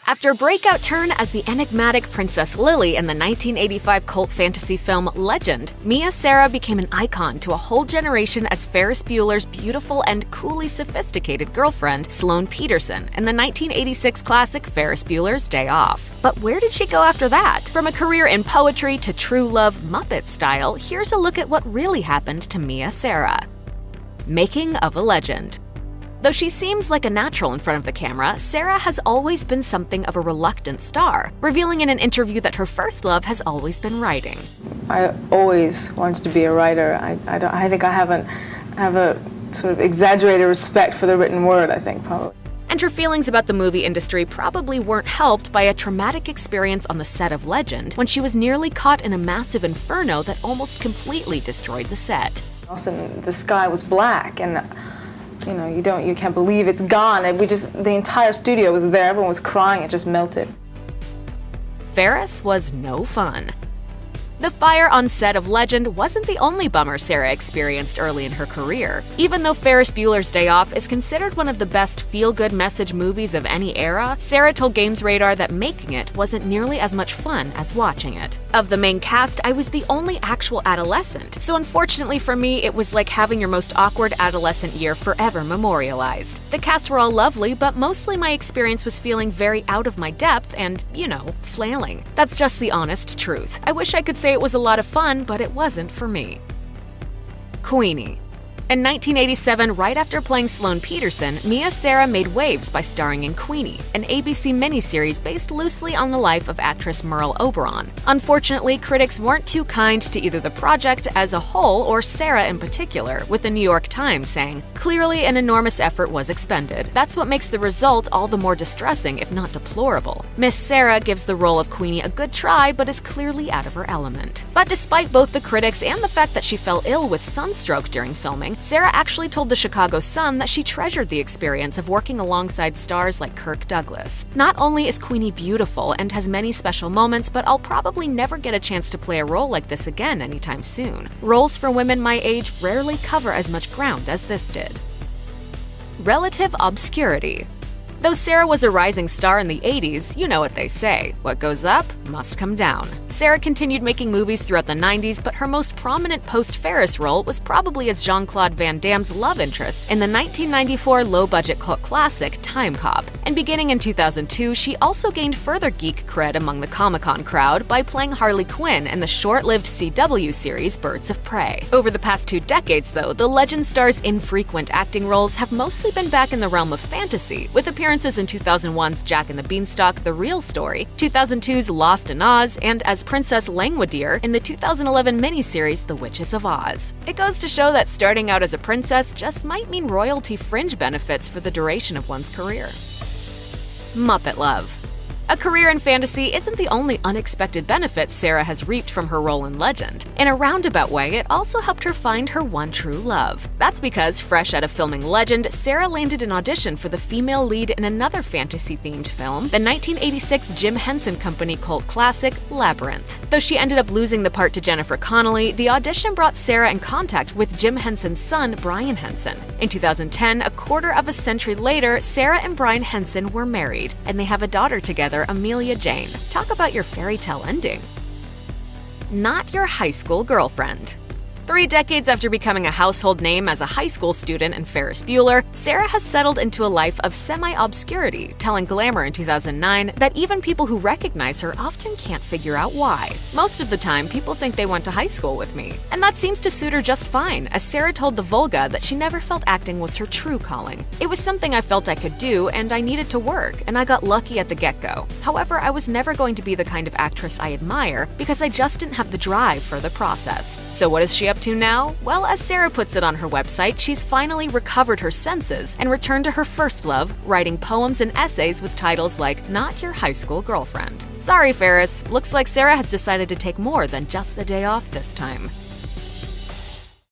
After a breakout turn as the enigmatic Princess Lily in the 1985 cult fantasy film Legend, Mia Sara became an icon to a whole generation as Ferris Bueller's beautiful and coolly sophisticated girlfriend, Sloane Peterson, in the 1986 classic Ferris Bueller's Day Off. But where did she go after that? From a career in poetry to true love Muppet style, here's a look at what really happened to Mia Sara. Making of a legend. Though she seems like a natural in front of the camera, Sara has always been something of a reluctant star, revealing in an interview that her first love has always been writing. I always wanted to be a writer. I think I have a sort of exaggerated respect for the written word, I think, probably. And her feelings about the movie industry probably weren't helped by a traumatic experience on the set of Legend when she was nearly caught in a massive inferno that almost completely destroyed the set. All of a sudden, the sky was black, and you can't believe it's gone. The entire studio was there, everyone was crying, it just melted. Ferris was no fun. The fire on set of Legend wasn't the only bummer Sara experienced early in her career. Even though Ferris Bueller's Day Off is considered one of the best feel-good message movies of any era, Sara told Games Radar that making it wasn't nearly as much fun as watching it. Of the main cast, I was the only actual adolescent, so unfortunately for me, it was like having your most awkward adolescent year forever memorialized. The cast were all lovely, but mostly my experience was feeling very out of my depth and, flailing. That's just the honest truth. I wish I could say it was a lot of fun, but it wasn't for me. Queenie. In 1987, right after playing Sloane Peterson, Mia Sara made waves by starring in Queenie, an ABC miniseries based loosely on the life of actress Merle Oberon. Unfortunately, critics weren't too kind to either the project as a whole or Sara in particular, with the New York Times saying, "Clearly an enormous effort was expended. That's what makes the result all the more distressing, if not deplorable." Miss Sara gives the role of Queenie a good try, but is clearly out of her element. But despite both the critics and the fact that she fell ill with sunstroke during filming, Sara actually told the Chicago Sun that she treasured the experience of working alongside stars like Kirk Douglas. "Not only is Queenie beautiful and has many special moments, but I'll probably never get a chance to play a role like this again anytime soon. Roles for women my age rarely cover as much ground as this did." Relative obscurity. Though Sara was a rising star in the 80s, you know what they say, what goes up must come down. Sara continued making movies throughout the 90s, but her most prominent post-Ferris role was probably as Jean-Claude Van Damme's love interest in the 1994 low-budget cult classic Time Cop. And beginning in 2002, she also gained further geek cred among the Comic-Con crowd by playing Harley Quinn in the short-lived CW series Birds of Prey. Over the past 2 decades, though, the Legend star's infrequent acting roles have mostly been back in the realm of fantasy, with appearances in 2001's Jack and the Beanstalk: The Real Story, 2002's Lost in Oz, and as Princess Langwidere in the 2011 miniseries The Witches of Oz. It goes to show that starting out as a princess just might mean royalty fringe benefits for the duration of one's career. Muppet love. A career in fantasy isn't the only unexpected benefit Sara has reaped from her role in Legend. In a roundabout way, it also helped her find her one true love. That's because, fresh out of filming Legend, Sara landed an audition for the female lead in another fantasy-themed film, the 1986 Jim Henson Company cult classic, Labyrinth. Though she ended up losing the part to Jennifer Connelly, the audition brought Sara in contact with Jim Henson's son, Brian Henson. In 2010, a quarter of a century later, Sara and Brian Henson were married, and they have a daughter together, Amelia Jane. Talk about your fairy tale ending. Not your high school girlfriend. 3 decades after becoming a household name as a high school student in Ferris Bueller, Sara has settled into a life of semi-obscurity, telling Glamour in 2009 that even people who recognize her often can't figure out why. "Most of the time, people think they went to high school with me." And that seems to suit her just fine, as Sara told the Volga that she never felt acting was her true calling. "It was something I felt I could do, and I needed to work, and I got lucky at the get-go. However, I was never going to be the kind of actress I admire because I just didn't have the drive for the process." So what is she up to now? Well, as Sara puts it on her website, she's finally recovered her senses and returned to her first love, writing poems and essays with titles like Not Your High School Girlfriend. Sorry, Ferris. Looks like Sara has decided to take more than just the day off this time.